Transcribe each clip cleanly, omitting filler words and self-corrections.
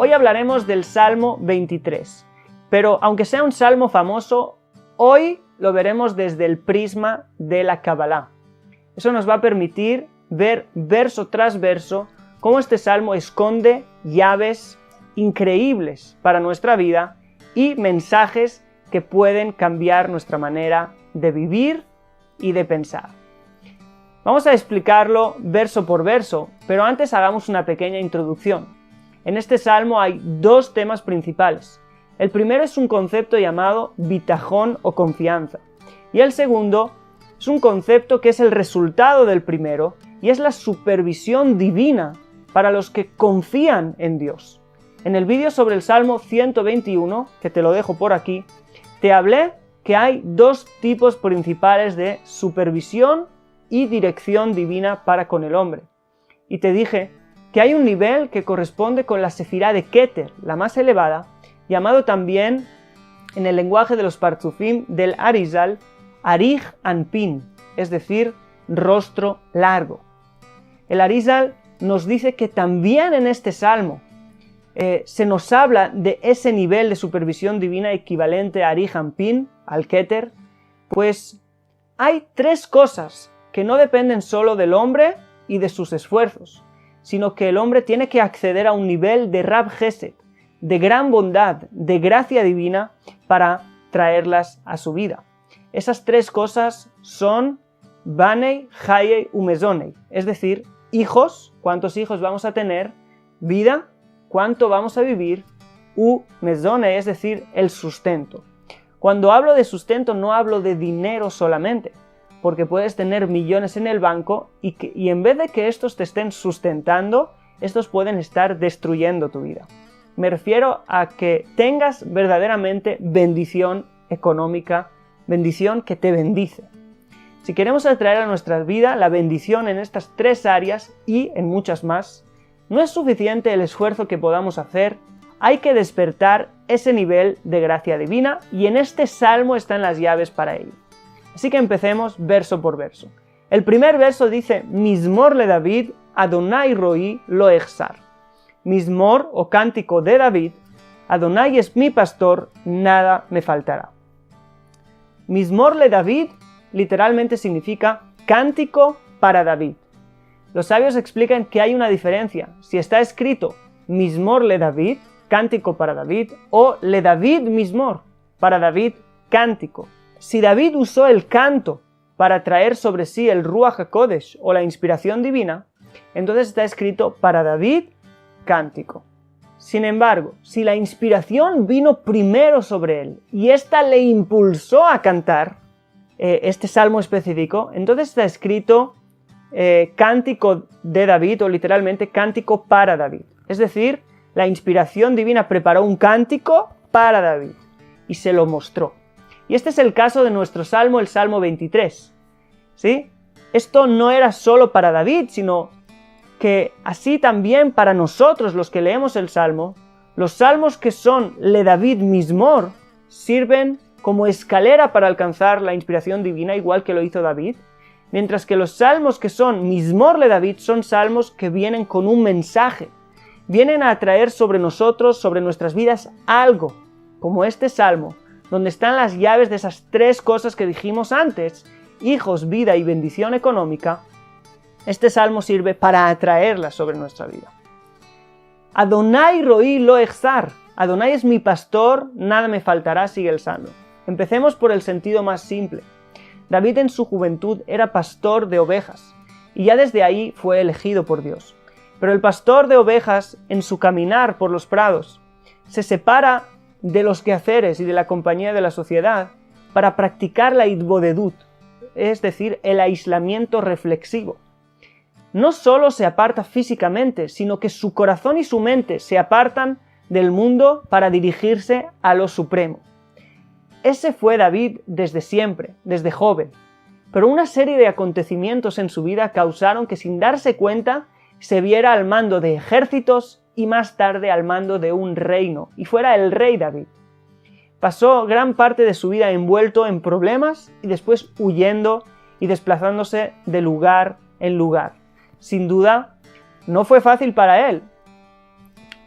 Hoy hablaremos del Salmo 23, pero aunque sea un salmo famoso, hoy lo veremos desde el prisma de la Kabbalah. Eso nos va a permitir ver verso tras verso cómo este salmo esconde llaves increíbles para nuestra vida y mensajes que pueden cambiar nuestra manera de vivir y de pensar. Vamos a explicarlo verso por verso, pero antes hagamos una pequeña introducción. En este salmo hay dos temas principales. El primero es un concepto llamado bitajón o confianza, y el segundo es un concepto que es el resultado del primero y es la supervisión divina para los que confían en Dios. En el vídeo sobre el Salmo 121, que te lo dejo por aquí, te hablé que hay dos tipos principales de supervisión y dirección divina para con el hombre. Y te dije que hay un nivel que corresponde con la sefirá de Keter, la más elevada, llamado también en el lenguaje de los Partzufim del Arizal, Arij Anpin, es decir, rostro largo. El Arizal nos dice que también en este salmo se nos habla de ese nivel de supervisión divina equivalente a Arij Anpin, al Keter, pues hay tres cosas que no dependen solo del hombre y de sus esfuerzos, sino que el hombre tiene que acceder a un nivel de Rab Gesed, de gran bondad, de gracia divina para traerlas a su vida. Esas tres cosas son Banei, Hayei, Umezonei, es decir, hijos, cuántos hijos vamos a tener, vida, cuánto vamos a vivir, Umezonei, es decir, el sustento. Cuando hablo de sustento no hablo de dinero solamente, porque puedes tener millones en el banco y en vez de que estos te estén sustentando, estos pueden estar destruyendo tu vida. Me refiero a que tengas verdaderamente bendición económica, bendición que te bendice. Si queremos atraer a nuestra vida la bendición en estas tres áreas y en muchas más, no es suficiente el esfuerzo que podamos hacer, hay que despertar ese nivel de gracia divina y en este salmo están las llaves para ello. Así que empecemos verso por verso. El primer verso dice, Mizmor le David, Adonai roí lo echsar. Mizmor o cántico de David, Adonai es mi pastor, nada me faltará. Mizmor le David literalmente significa cántico para David. Los sabios explican que hay una diferencia. Si está escrito Mizmor le David, cántico para David, o le David Mizmor, para David, cántico. Si David usó el canto para traer sobre sí el Ruach HaKodesh o la inspiración divina, entonces está escrito para David, cántico. Sin embargo, si la inspiración vino primero sobre él y ésta le impulsó a cantar este salmo específico, entonces está escrito cántico de David o literalmente cántico para David. Es decir, la inspiración divina preparó un cántico para David y se lo mostró. Y este es el caso de nuestro salmo, el Salmo 23. ¿Sí? Esto no era solo para David, sino que así también para nosotros, los que leemos el salmo, los salmos que son le David Mizmor sirven como escalera para alcanzar la inspiración divina, igual que lo hizo David, mientras que los salmos que son Mizmor le David son salmos que vienen con un mensaje, vienen a traer sobre nosotros, sobre nuestras vidas, algo, como este salmo, donde están las llaves de esas tres cosas que dijimos antes, hijos, vida y bendición económica. Este salmo sirve para atraerlas sobre nuestra vida. Adonai roí lo echsar. Adonai es mi pastor, nada me faltará, sigue el salmo. Empecemos por el sentido más simple. David en su juventud era pastor de ovejas, y ya desde ahí fue elegido por Dios. Pero el pastor de ovejas, en su caminar por los prados, se separa de los quehaceres y de la compañía de la sociedad para practicar la itbodedut, es decir, el aislamiento reflexivo. No solo se aparta físicamente, sino que su corazón y su mente se apartan del mundo para dirigirse a lo supremo. Ese fue David desde siempre, desde joven, pero una serie de acontecimientos en su vida causaron que sin darse cuenta se viera al mando de ejércitos y más tarde al mando de un reino, y fuera el rey David. Pasó gran parte de su vida envuelto en problemas y después huyendo y desplazándose de lugar en lugar. Sin duda, no fue fácil para él.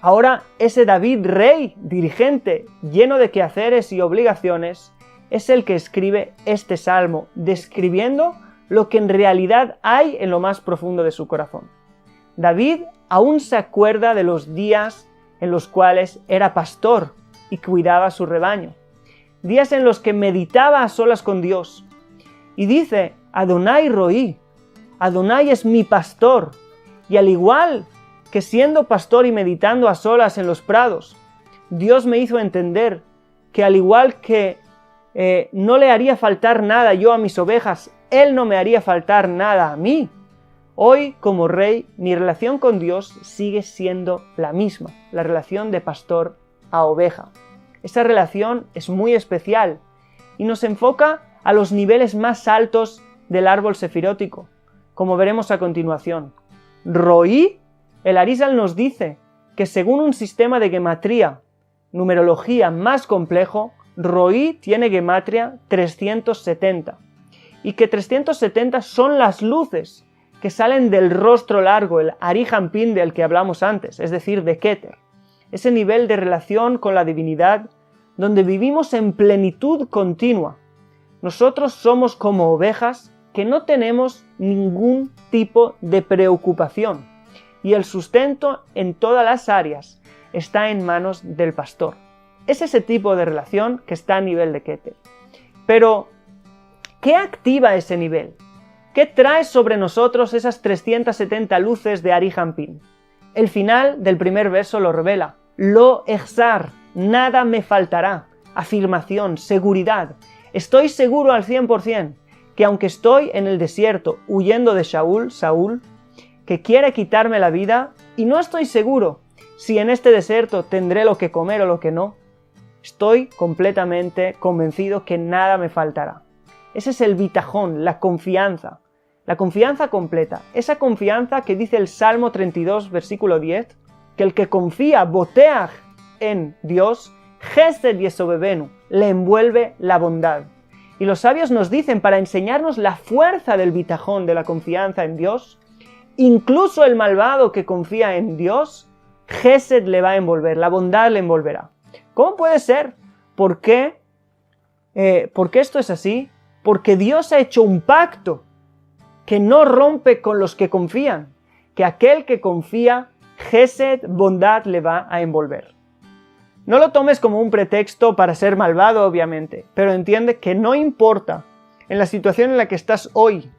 Ahora ese David rey, dirigente, lleno de quehaceres y obligaciones, es el que escribe este salmo, describiendo lo que en realidad hay en lo más profundo de su corazón. David aún se acuerda de los días en los cuales era pastor y cuidaba su rebaño, días en los que meditaba a solas con Dios, y dice: Adonai roí, Adonai es mi pastor, y al igual que siendo pastor y meditando a solas en los prados, Dios me hizo entender que al igual que no le haría faltar nada yo a mis ovejas, Él no me haría faltar nada a mí. Hoy, como rey, mi relación con Dios sigue siendo la misma, la relación de pastor a oveja. Esa relación es muy especial y nos enfoca a los niveles más altos del árbol sefirótico, como veremos a continuación. Roí, el Arizal nos dice que según un sistema de gematría, numerología más complejo, Roí tiene gematria 370 y que 370 son las luces que salen del rostro largo, el Ari Hampin del que hablamos antes, es decir, de Keter. Ese nivel de relación con la divinidad donde vivimos en plenitud continua. Nosotros somos como ovejas que no tenemos ningún tipo de preocupación y el sustento en todas las áreas está en manos del pastor. Es ese tipo de relación que está a nivel de Keter. Pero, ¿qué activa ese nivel? ¿Qué trae sobre nosotros esas 370 luces de Ari Hampin? El final del primer verso lo revela. Lo exar, nada me faltará. Afirmación, seguridad. Estoy seguro al 100% que aunque estoy en el desierto huyendo de Saúl, que quiere quitarme la vida, y no estoy seguro si en este desierto tendré lo que comer o lo que no, estoy completamente convencido que nada me faltará. Ese es el bitajón, la confianza completa. Esa confianza que dice el Salmo 32, versículo 10, que el que confía, boteach en Dios, Gesed yesobebenu, le envuelve la bondad. Y los sabios nos dicen, para enseñarnos la fuerza del bitajón, de la confianza en Dios, incluso el malvado que confía en Dios, Gesed le va a envolver, la bondad le envolverá. ¿Cómo puede ser? ¿Por qué esto es así? Porque Dios ha hecho un pacto que no rompe con los que confían, que aquel que confía, Gesed, bondad, le va a envolver. No lo tomes como un pretexto para ser malvado, obviamente, pero entiende que no importa en la situación en la que estás hoy,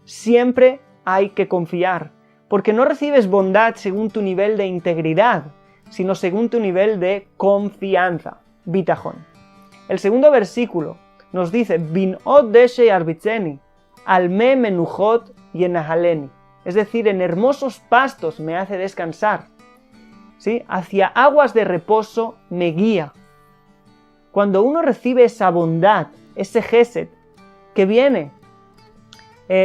siempre hay que confiar, porque no recibes bondad según tu nivel de integridad, sino según tu nivel de confianza, bitajón. El segundo versículo nos dice, Binot deshe arbitzeni, alme menujot yenahaleni, es decir, en hermosos pastos me hace descansar, ¿sí? Hacia aguas de reposo me guía. Cuando uno recibe esa bondad, ese gesed, que viene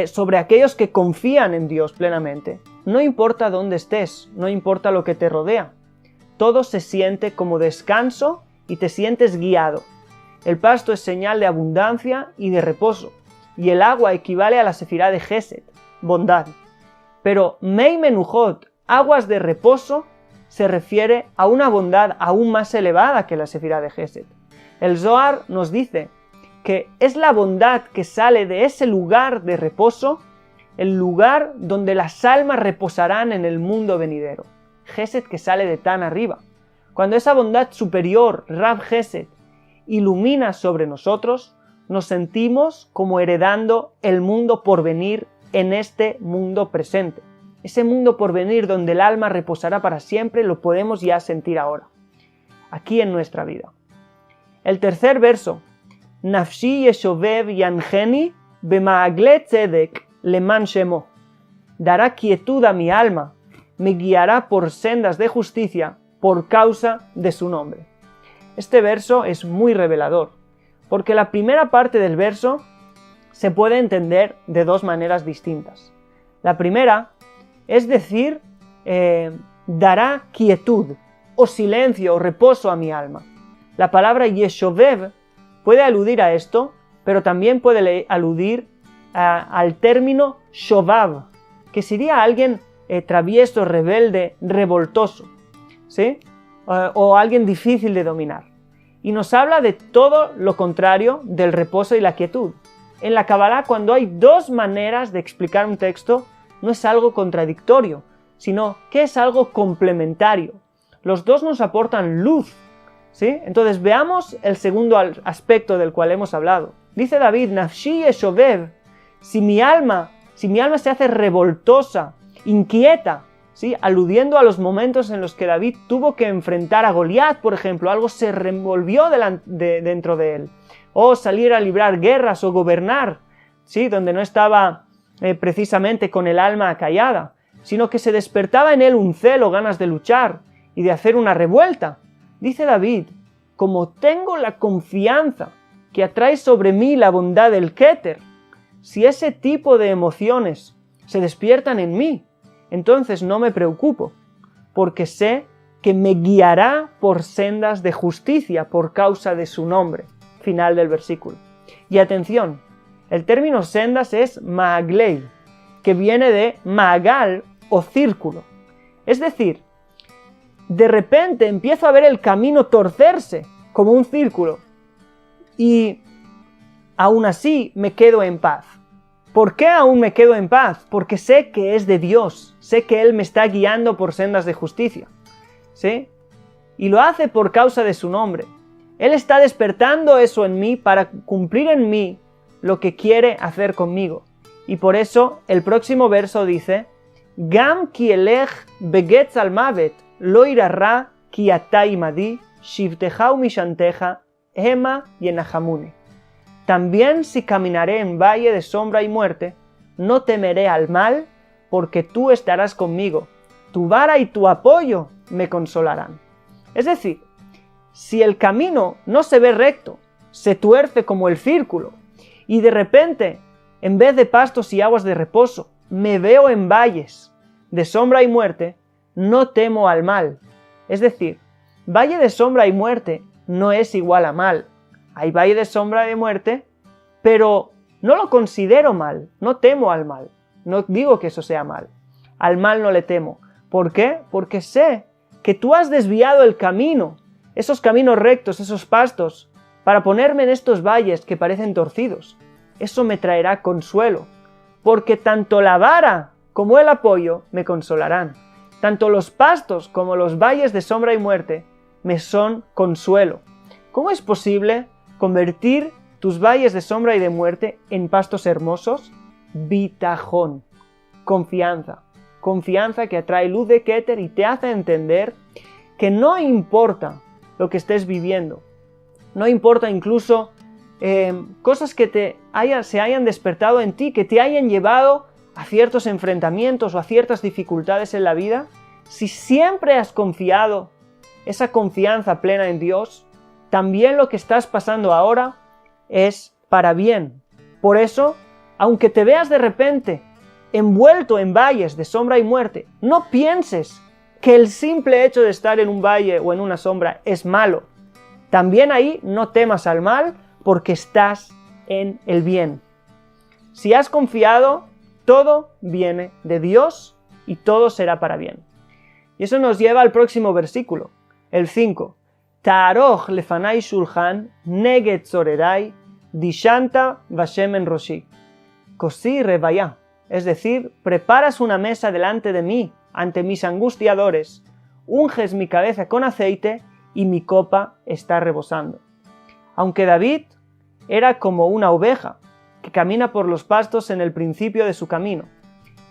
sobre aquellos que confían en Dios plenamente, no importa dónde estés, no importa lo que te rodea, todo se siente como descanso y te sientes guiado. El pasto es señal de abundancia y de reposo, y el agua equivale a la sefirá de Gesed, bondad. Pero Mei Menujot, aguas de reposo, se refiere a una bondad aún más elevada que la sefirá de Gesed. El Zohar nos dice que es la bondad que sale de ese lugar de reposo, el lugar donde las almas reposarán en el mundo venidero. Gesed que sale de tan arriba. Cuando esa bondad superior, Rav Gesed, ilumina sobre nosotros, nos sentimos como heredando el mundo por venir en este mundo presente. Ese mundo por venir donde el alma reposará para siempre lo podemos ya sentir ahora, aquí en nuestra vida. El tercer verso, Nafshi yeshovev yancheni bemaagle tzedek leman shemo. Dará quietud a mi alma, me guiará por sendas de justicia por causa de su nombre. Este verso es muy revelador, porque la primera parte del verso se puede entender de dos maneras distintas. La primera es decir, dará quietud, o silencio, o reposo a mi alma. La palabra yeshovev puede aludir a esto, pero también puede aludir al término shovav, que sería alguien travieso, rebelde, revoltoso. ¿Sí? o alguien difícil de dominar. Y nos habla de todo lo contrario del reposo y la quietud. En la Kabbalah, cuando hay dos maneras de explicar un texto, no es algo contradictorio, sino que es algo complementario. Los dos nos aportan luz, ¿sí? Entonces veamos el segundo aspecto del cual hemos hablado. Dice David, Nafshi eshovev, si mi alma se hace revoltosa, inquieta, ¿sí? Aludiendo a los momentos en los que David tuvo que enfrentar a Goliat, por ejemplo, algo se revolvió dentro de él, o salir a librar guerras o gobernar, ¿sí? Donde no estaba precisamente con el alma acallada, sino que se despertaba en él un celo, ganas de luchar y de hacer una revuelta. Dice David, como tengo la confianza que atrae sobre mí la bondad del Keter, si ese tipo de emociones se despiertan en mí, entonces no me preocupo, porque sé que me guiará por sendas de justicia por causa de su nombre. Final del versículo. Y atención, el término sendas es maaglei, que viene de maagal o círculo. Es decir, de repente empiezo a ver el camino torcerse como un círculo y aún así me quedo en paz. ¿Por qué aún me quedo en paz? Porque sé que es de Dios, sé que Él me está guiando por sendas de justicia, ¿sí? Y lo hace por causa de su nombre. Él está despertando eso en mí para cumplir en mí lo que quiere hacer conmigo. Y por eso el próximo verso dice, Gam ki elech begetz al mavet, lo irarra ki ata imadi, shivteja umishanteja, hema yenahamuni. También si caminaré en valle de sombra y muerte, no temeré al mal, porque tú estarás conmigo. Tu vara y tu apoyo me consolarán. Es decir, si el camino no se ve recto, se tuerce como el círculo, y de repente, en vez de pastos y aguas de reposo, me veo en valles de sombra y muerte, no temo al mal. Es decir, valle de sombra y muerte no es igual a mal. Hay valle de sombra y muerte, pero no lo considero mal, no temo al mal. No digo que eso sea mal. Al mal no le temo. ¿Por qué? Porque sé que tú has desviado el camino, esos caminos rectos, esos pastos, para ponerme en estos valles que parecen torcidos. Eso me traerá consuelo, porque tanto la vara como el apoyo me consolarán. Tanto los pastos como los valles de sombra y muerte me son consuelo. ¿Cómo es posible convertir tus valles de sombra y de muerte en pastos hermosos? Bitajón, confianza. Confianza que atrae luz de Keter y te hace entender que no importa lo que estés viviendo, no importa incluso cosas que se hayan despertado en ti, que te hayan llevado a ciertos enfrentamientos o a ciertas dificultades en la vida, si siempre has confiado esa confianza plena en Dios, también lo que estás pasando ahora es para bien. Por eso, aunque te veas de repente envuelto en valles de sombra y muerte, no pienses que el simple hecho de estar en un valle o en una sombra es malo. También ahí no temas al mal porque estás en el bien. Si has confiado, todo viene de Dios y todo será para bien. Y eso nos lleva al próximo versículo, el 5. Ta'aroch lefanai shulchan neged zorerai dishanta vashemen roshi. Kosi revaya. Es decir, preparas una mesa delante de mí, ante mis angustiadores, unges mi cabeza con aceite y mi copa está rebosando. Aunque David era como una oveja que camina por los pastos en el principio de su camino,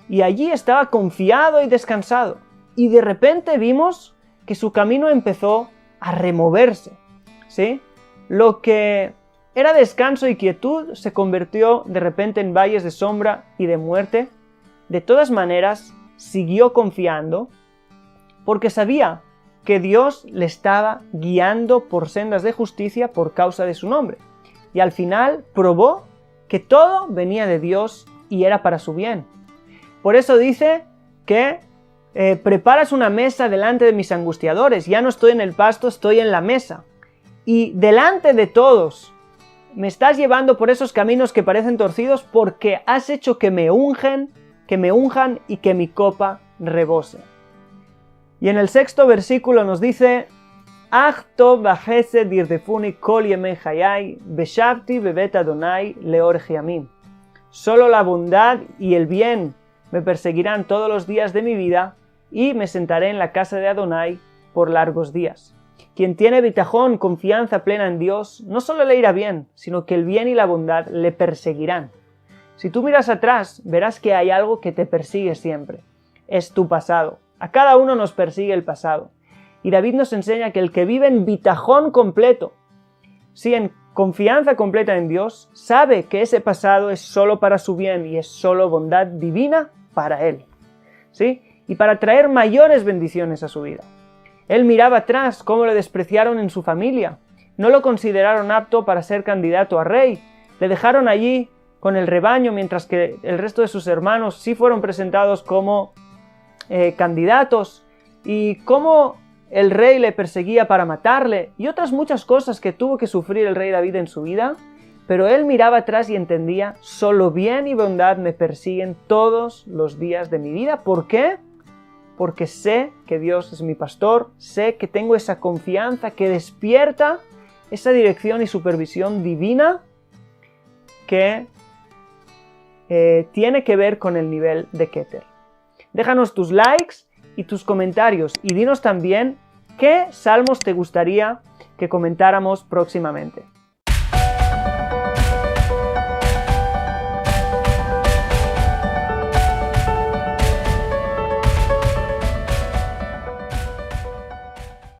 y allí estaba confiado y descansado, y de repente vimos que su camino empezó a removerse, ¿sí? Lo que era descanso y quietud se convirtió de repente en valles de sombra y de muerte. De todas maneras, siguió confiando porque sabía que Dios le estaba guiando por sendas de justicia por causa de su nombre. Y al final probó que todo venía de Dios y era para su bien. Por eso dice que preparas una mesa delante de mis angustiadores. Ya no estoy en el pasto, estoy en la mesa. Y delante de todos me estás llevando por esos caminos que parecen torcidos porque has hecho que me unjan y que mi copa rebose. Y en el 6º versículo nos dice, Ach tov v'chesed yirdefuni kol yemei chayai, veshavti bebet Adonai leorech yamim. Solo la bondad y el bien me perseguirán todos los días de mi vida y me sentaré en la casa de Adonai por largos días. Quien tiene bitajón, confianza plena en Dios, no solo le irá bien, sino que el bien y la bondad le perseguirán. Si tú miras atrás, verás que hay algo que te persigue siempre. Es tu pasado. A cada uno nos persigue el pasado. Y David nos enseña que el que vive en bitajón completo, sí, en confianza completa en Dios, sabe que ese pasado es solo para su bien y es solo bondad divina para él, ¿sí? Y para traer mayores bendiciones a su vida. Él miraba atrás cómo le despreciaron en su familia, no lo consideraron apto para ser candidato a rey, le dejaron allí con el rebaño mientras que el resto de sus hermanos sí fueron presentados como candidatos, y cómo el rey le perseguía para matarle y otras muchas cosas que tuvo que sufrir el rey David en su vida, pero él miraba atrás y entendía, solo bien y bondad me persiguen todos los días de mi vida. ¿Por qué? Porque sé que Dios es mi pastor, sé que tengo esa confianza que despierta esa dirección y supervisión divina que tiene que ver con el nivel de Keter. Déjanos tus likes y tus comentarios y dinos también qué salmos te gustaría que comentáramos próximamente.